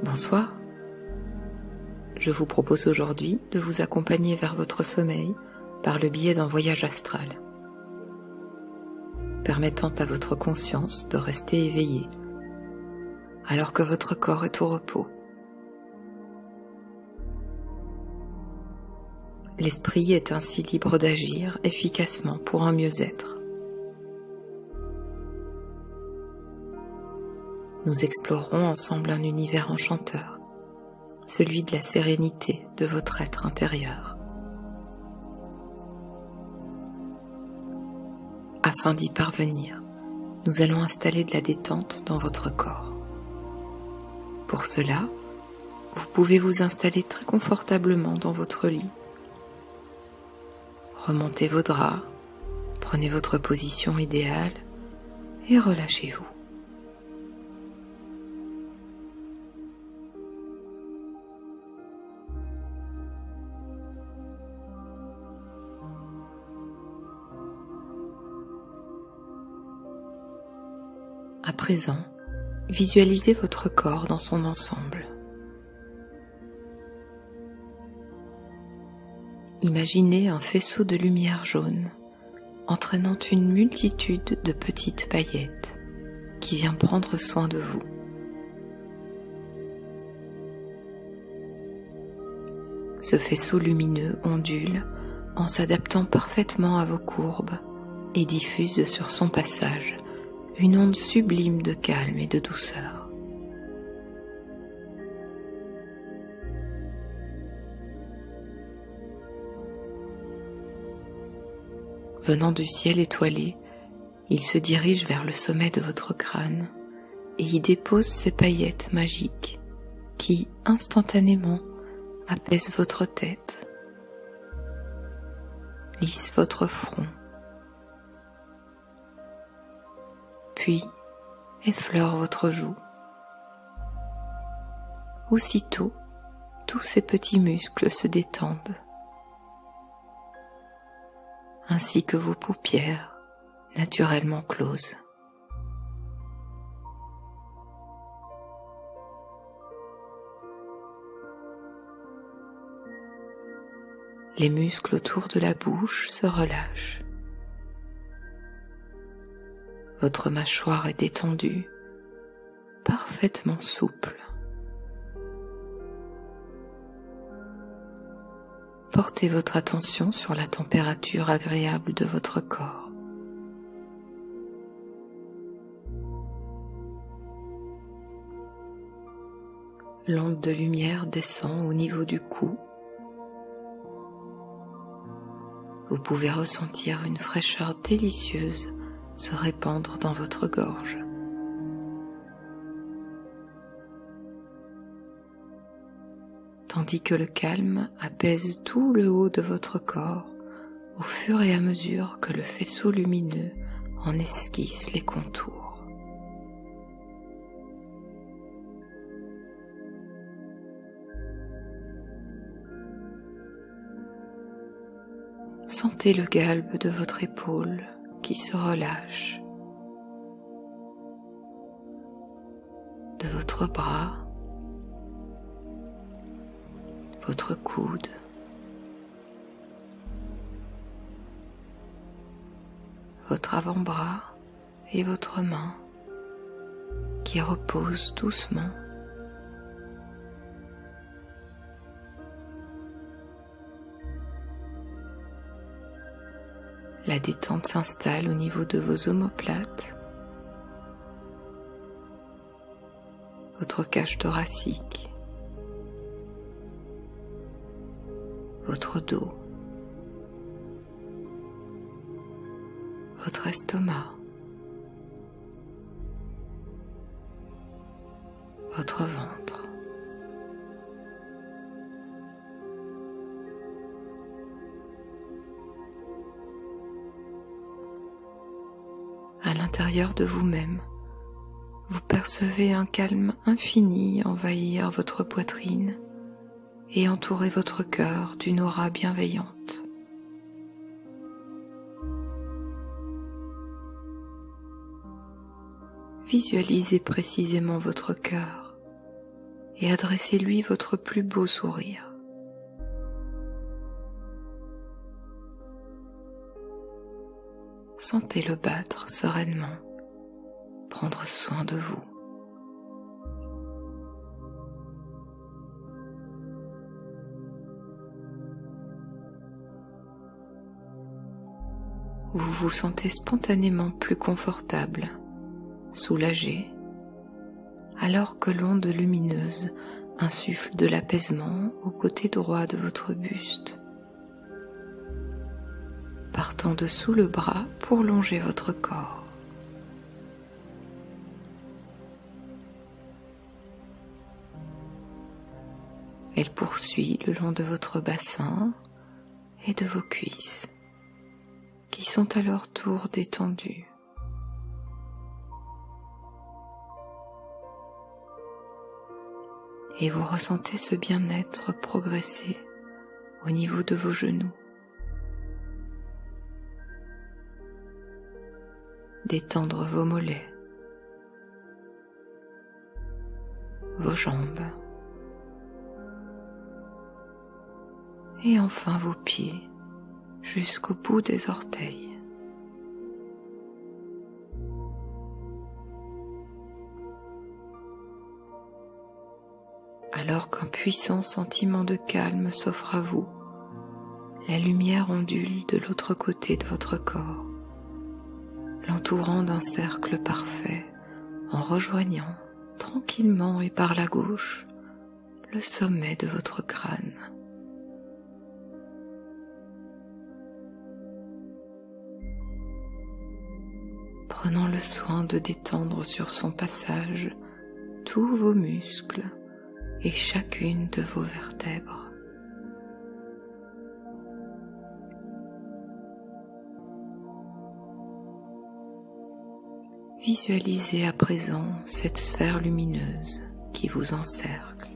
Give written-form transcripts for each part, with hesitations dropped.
Bonsoir. Je vous propose aujourd'hui de vous accompagner vers votre sommeil par le biais d'un voyage astral, permettant à votre conscience de rester éveillée, alors que votre corps est au repos. L'esprit est ainsi libre d'agir efficacement pour un mieux-être. Nous explorerons ensemble un univers enchanteur, celui de la sérénité de votre être intérieur. Afin d'y parvenir, nous allons installer de la détente dans votre corps. Pour cela, vous pouvez vous installer très confortablement dans votre lit. Remontez vos draps, prenez votre position idéale et relâchez-vous. À présent, visualisez votre corps dans son ensemble. Imaginez un faisceau de lumière jaune entraînant une multitude de petites paillettes qui vient prendre soin de vous. Ce faisceau lumineux ondule en s'adaptant parfaitement à vos courbes et diffuse sur son passage une onde sublime de calme et de douceur. Venant du ciel étoilé, il se dirige vers le sommet de votre crâne et y dépose ses paillettes magiques qui, instantanément, apaisent votre tête, lissent votre front, puis effleure votre joue. Aussitôt, tous ces petits muscles se détendent, ainsi que vos paupières naturellement closes. Les muscles autour de la bouche se relâchent. Votre mâchoire est détendue, parfaitement souple. Portez votre attention sur la température agréable de votre corps. L'onde de lumière descend au niveau du cou. Vous pouvez ressentir une fraîcheur délicieuse se répandre dans votre gorge. Tandis que le calme apaise tout le haut de votre corps au fur et à mesure que le faisceau lumineux en esquisse les contours. Sentez le galbe de votre épaule qui se relâche, de votre bras, votre coude, votre avant-bras et votre main qui reposent doucement. La détente s'installe au niveau de vos omoplates, votre cage thoracique, votre dos, votre estomac, votre ventre. À l'intérieur de vous-même, vous percevez un calme infini envahir votre poitrine et entourer votre cœur d'une aura bienveillante. Visualisez précisément votre cœur et adressez-lui votre plus beau sourire. Sentez-le battre sereinement, prendre soin de vous. Vous vous sentez spontanément plus confortable, soulagé, alors que l'onde lumineuse insuffle de l'apaisement au côté droit de votre buste, partant dessous le bras pour longer votre corps. Elle poursuit le long de votre bassin et de vos cuisses, qui sont à leur tour détendues. Et vous ressentez ce bien-être progresser au niveau de vos genoux. Détendre vos mollets, vos jambes, et enfin vos pieds jusqu'au bout des orteils. Alors qu'un puissant sentiment de calme s'offre à vous, la lumière ondule de l'autre côté de votre corps, l'entourant d'un cercle parfait, en rejoignant tranquillement et par la gauche le sommet de votre crâne. Prenant le soin de détendre sur son passage tous vos muscles et chacune de vos vertèbres. Visualisez à présent cette sphère lumineuse qui vous encercle,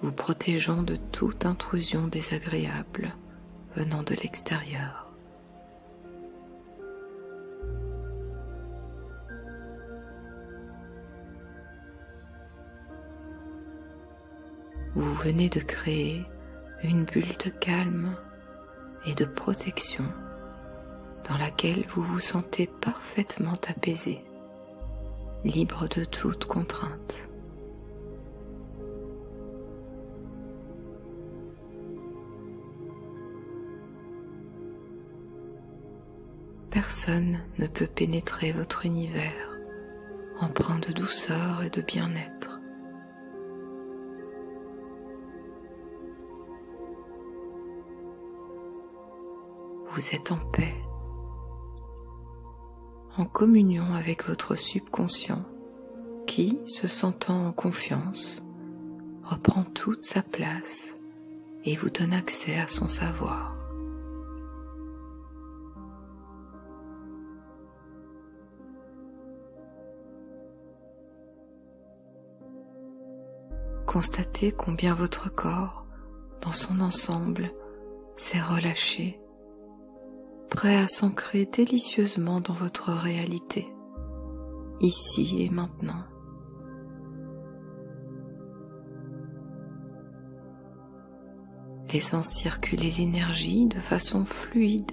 vous protégeant de toute intrusion désagréable venant de l'extérieur. Vous venez de créer une bulle de calme et de protection dans laquelle vous vous sentez parfaitement apaisé, libre de toute contrainte. Personne ne peut pénétrer votre univers empreint de douceur et de bien-être. Vous êtes en paix, en communion avec votre subconscient qui, se sentant en confiance, reprend toute sa place et vous donne accès à son savoir. Constatez combien votre corps, dans son ensemble, s'est relâché, prêt à s'ancrer délicieusement dans votre réalité, ici et maintenant. Laissant circuler l'énergie de façon fluide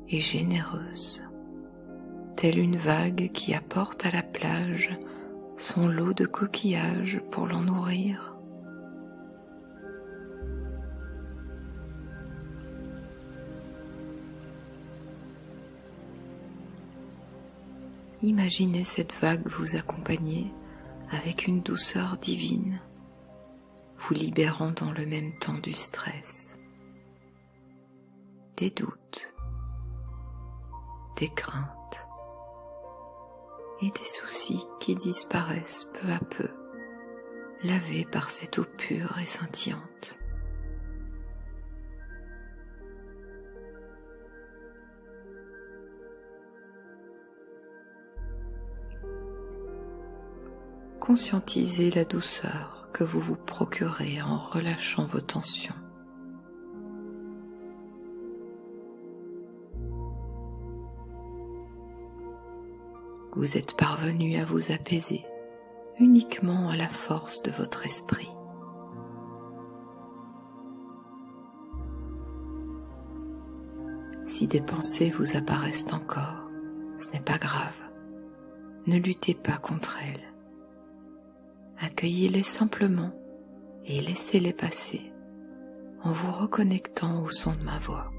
et généreuse, telle une vague qui apporte à la plage son lot de coquillages pour l'en nourrir. Imaginez cette vague vous accompagner avec une douceur divine, vous libérant dans le même temps du stress, des doutes, des craintes et des soucis qui disparaissent peu à peu, lavés par cette eau pure et scintillante. Conscientisez la douceur que vous vous procurez en relâchant vos tensions. Vous êtes parvenu à vous apaiser uniquement à la force de votre esprit. Si des pensées vous apparaissent encore, ce n'est pas grave. Ne luttez pas contre elles. Accueillez-les simplement et laissez-les passer en vous reconnectant au son de ma voix.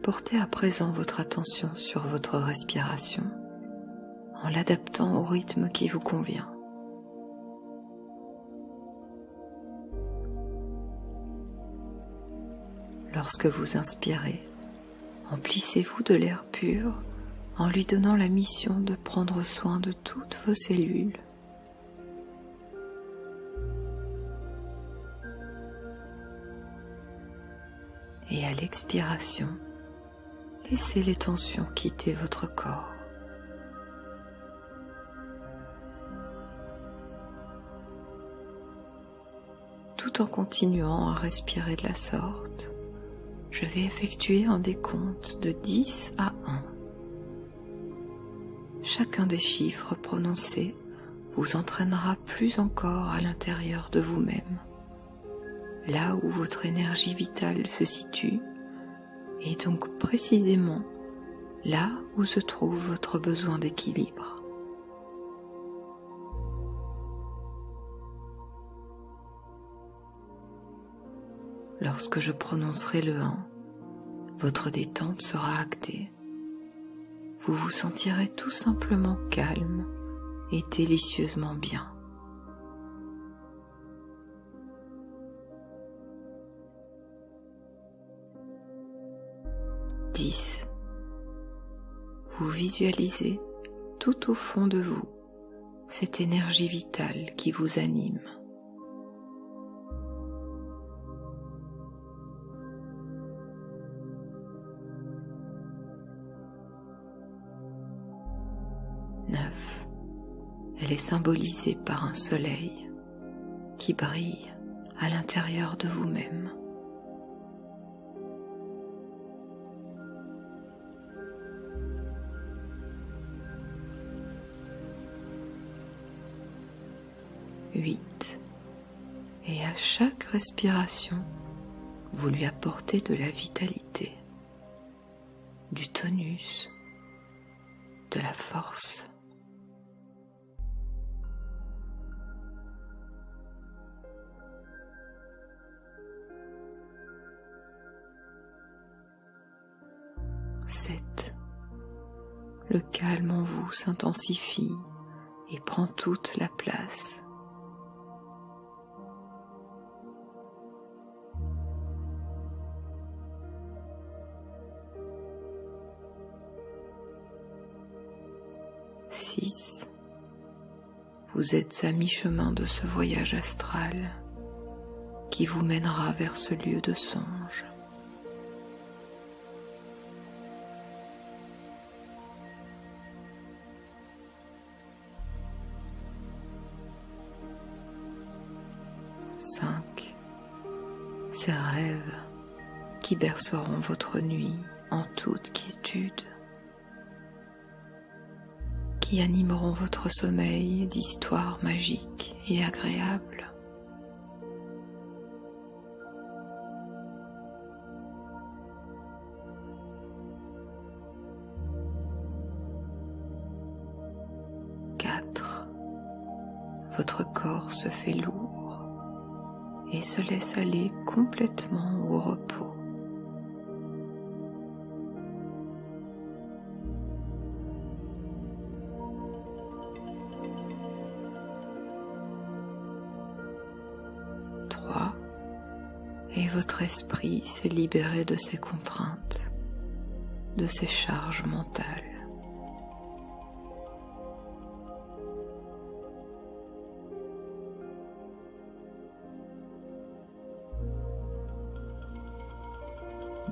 Portez à présent votre attention sur votre respiration en l'adaptant au rythme qui vous convient. Lorsque vous inspirez, emplissez-vous de l'air pur en lui donnant la mission de prendre soin de toutes vos cellules. Et à l'expiration, laissez les tensions quitter votre corps. Tout en continuant à respirer de la sorte, je vais effectuer un décompte de 10 à 1. Chacun des chiffres prononcés vous entraînera plus encore à l'intérieur de vous-même, là où votre énergie vitale se situe, et donc précisément là où se trouve votre besoin d'équilibre. Lorsque je prononcerai le 1, votre détente sera actée. Vous vous sentirez tout simplement calme et délicieusement bien. 10. Vous visualisez tout au fond de vous cette énergie vitale qui vous anime. 9. Elle est symbolisée par un soleil qui brille à l'intérieur de vous-même. 8. Et à chaque respiration, vous lui apportez de la vitalité, du tonus, de la force. 7. Le calme en vous s'intensifie et prend toute la place. 6. Vous êtes à mi-chemin de ce voyage astral qui vous mènera vers ce lieu de songe. 5. Ces rêves qui berceront votre nuit en toute quiétude, qui animeront votre sommeil d'histoires magiques et agréables. 4. Votre corps se fait lourd et se laisse aller complètement au repos. 3. Et votre esprit s'est libéré de ses contraintes, de ses charges mentales.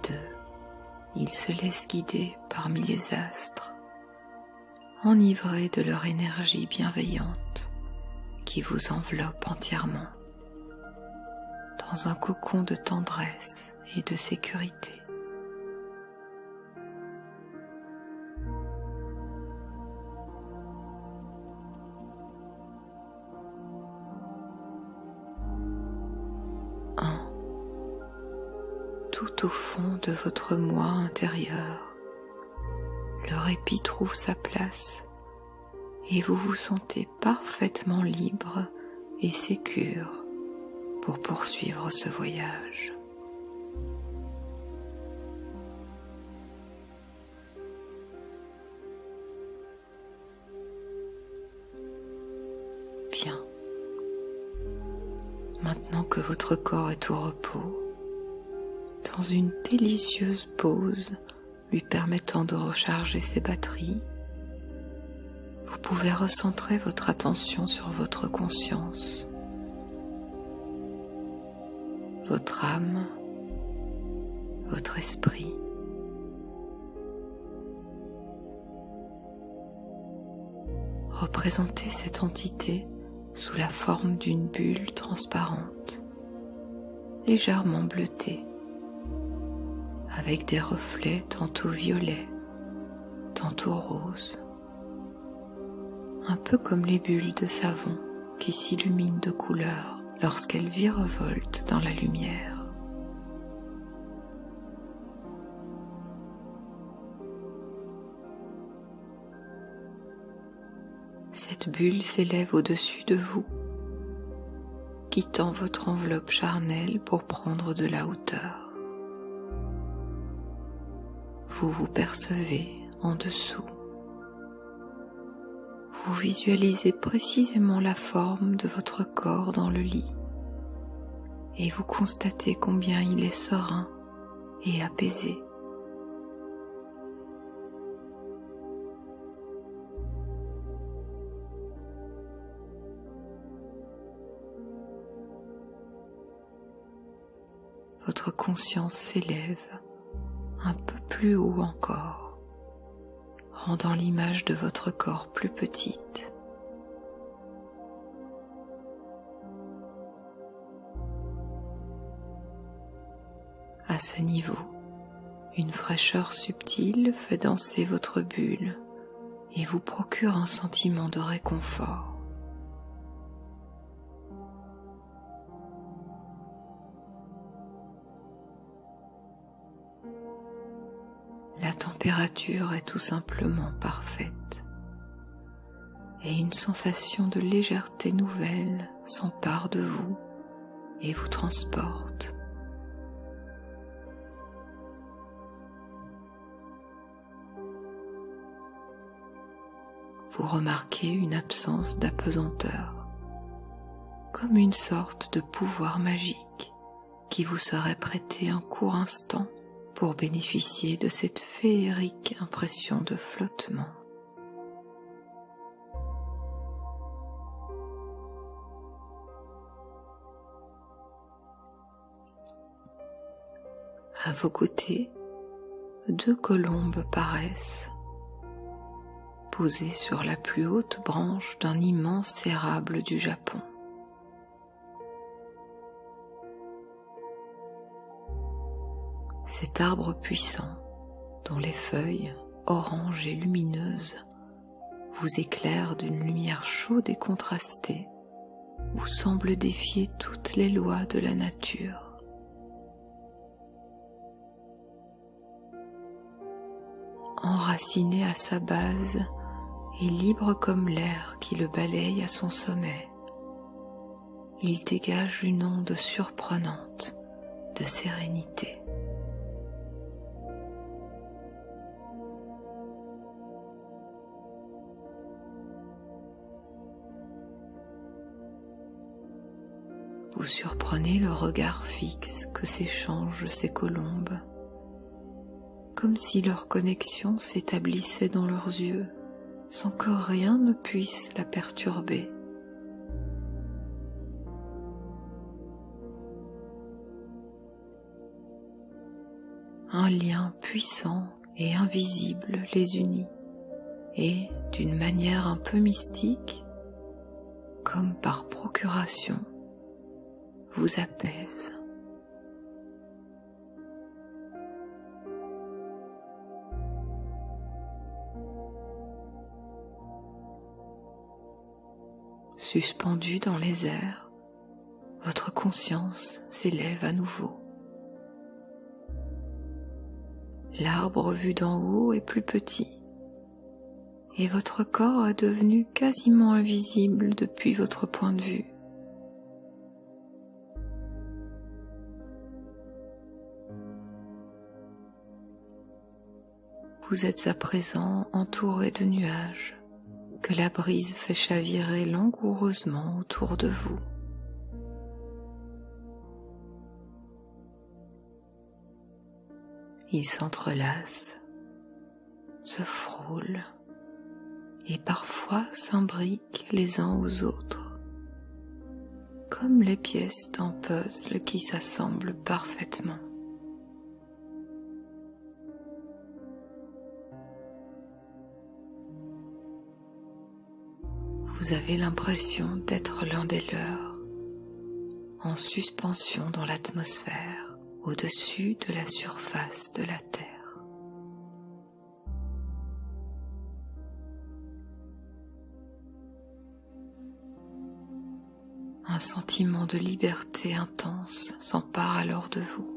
2. Ils se laissent guider parmi les astres, enivrés de leur énergie bienveillante qui vous enveloppe entièrement, dans un cocon de tendresse et de sécurité. tout au fond de votre moi intérieur, le répit trouve sa place et vous vous sentez parfaitement libre et sécure pour poursuivre ce voyage. Bien. Maintenant que votre corps est au repos, dans une délicieuse pause lui permettant de recharger ses batteries, vous pouvez recentrer votre attention sur votre conscience, votre âme, votre esprit. Représentez cette entité sous la forme d'une bulle transparente, légèrement bleutée, avec des reflets tantôt violets, tantôt roses, un peu comme les bulles de savon qui s'illuminent de couleurs lorsqu'elles virevoltent dans la lumière. Cette bulle s'élève au-dessus de vous, quittant votre enveloppe charnelle pour prendre de la hauteur. Vous vous percevez en dessous. Vous visualisez précisément la forme de votre corps dans le lit et vous constatez combien il est serein et apaisé. Votre conscience s'élève un peu plus haut encore, rendant l'image de votre corps plus petite. À ce niveau, une fraîcheur subtile fait danser votre bulle et vous procure un sentiment de réconfort. La température est tout simplement parfaite et une sensation de légèreté nouvelle s'empare de vous et vous transporte. Vous remarquez une absence d'apesanteur, comme une sorte de pouvoir magique qui vous serait prêté un court instant pour bénéficier de cette féerique impression de flottement. À vos côtés, 2 colombes paraissent, posées sur la plus haute branche d'un immense érable du Japon. Cet arbre puissant, dont les feuilles, oranges et lumineuses, vous éclairent d'une lumière chaude et contrastée, vous semble défier toutes les lois de la nature. Enraciné à sa base et libre comme l'air qui le balaye à son sommet, il dégage une onde surprenante de sérénité. Vous surprenez le regard fixe que s'échangent ces colombes, comme si leur connexion s'établissait dans leurs yeux, sans que rien ne puisse la perturber. Un lien puissant et invisible les unit, et, d'une manière un peu mystique, comme par procuration, vous apaise. Suspendu dans les airs, votre conscience s'élève à nouveau. L'arbre vu d'en haut est plus petit et votre corps est devenu quasiment invisible depuis votre point de vue. Vous êtes à présent entouré de nuages que la brise fait chavirer langoureusement autour de vous. Ils s'entrelacent, se frôlent et parfois s'imbriquent les uns aux autres, comme les pièces d'un puzzle qui s'assemblent parfaitement. Vous avez l'impression d'être l'un des leurs, en suspension dans l'atmosphère, au-dessus de la surface de la Terre. Un sentiment de liberté intense s'empare alors de vous,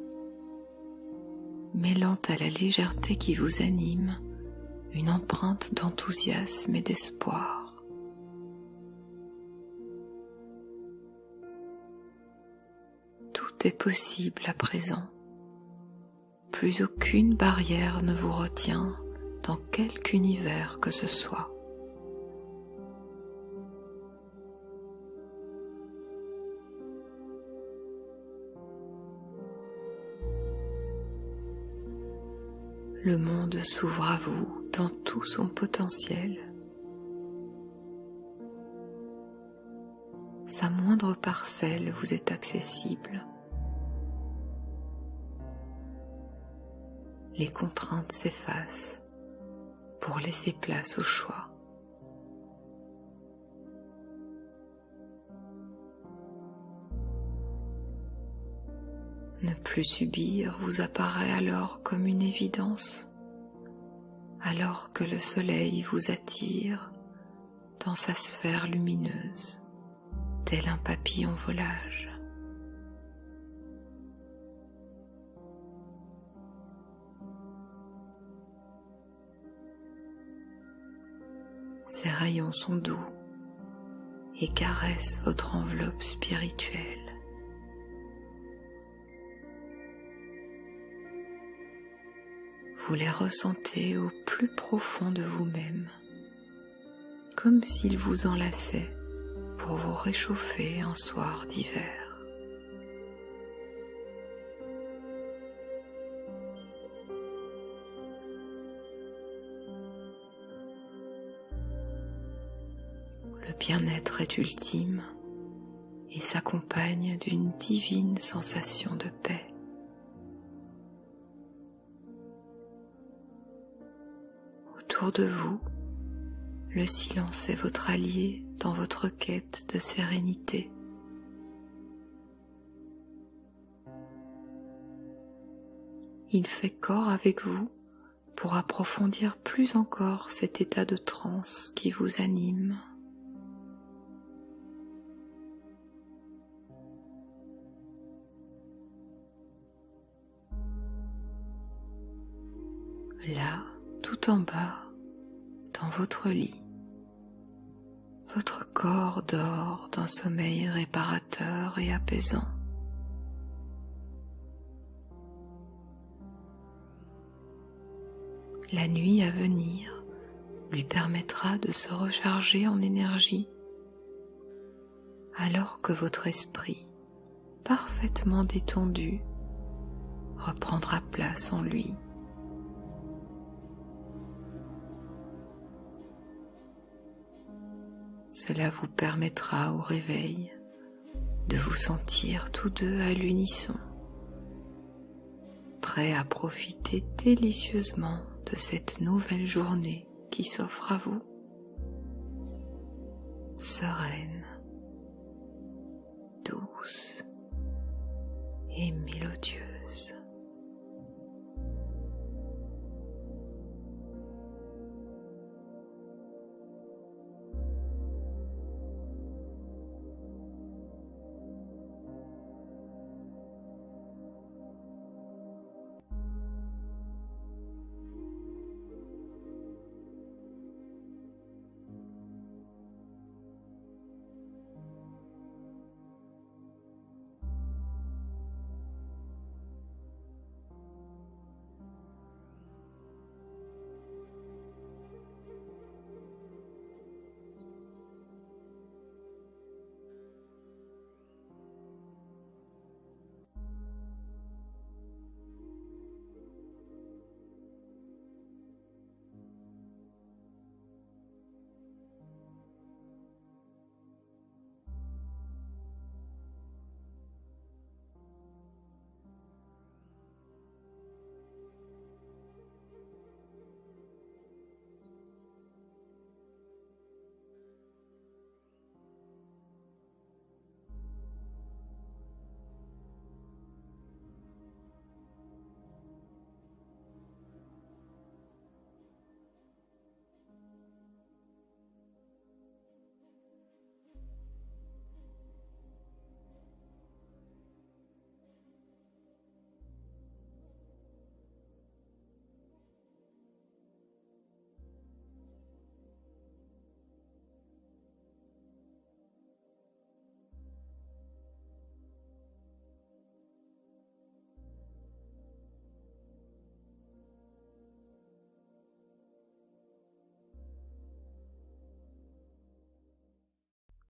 mêlant à la légèreté qui vous anime une empreinte d'enthousiasme et d'espoir. Tout est possible à présent. Plus aucune barrière ne vous retient dans quelque univers que ce soit. Le monde s'ouvre à vous dans tout son potentiel. Sa moindre parcelle vous est accessible. Les contraintes s'effacent pour laisser place au choix. Ne plus subir vous apparaît alors comme une évidence, alors que le soleil vous attire dans sa sphère lumineuse, tel un papillon volage. Ses rayons sont doux et caressent votre enveloppe spirituelle. Vous les ressentez au plus profond de vous-même, comme s'ils vous enlaçaient pour vous réchauffer un soir d'hiver. Le bien-être est ultime et s'accompagne d'une divine sensation de paix. Autour de vous, le silence est votre allié dans votre quête de sérénité. Il fait corps avec vous pour approfondir plus encore cet état de transe qui vous anime. Là, tout en bas, dans votre lit, votre corps dort d'un sommeil réparateur et apaisant. La nuit à venir lui permettra de se recharger en énergie, alors que votre esprit, parfaitement détendu, reprendra place en lui. Cela vous permettra au réveil de vous sentir tous deux à l'unisson, prêts à profiter délicieusement de cette nouvelle journée qui s'offre à vous, sereine, douce et mélodieuse.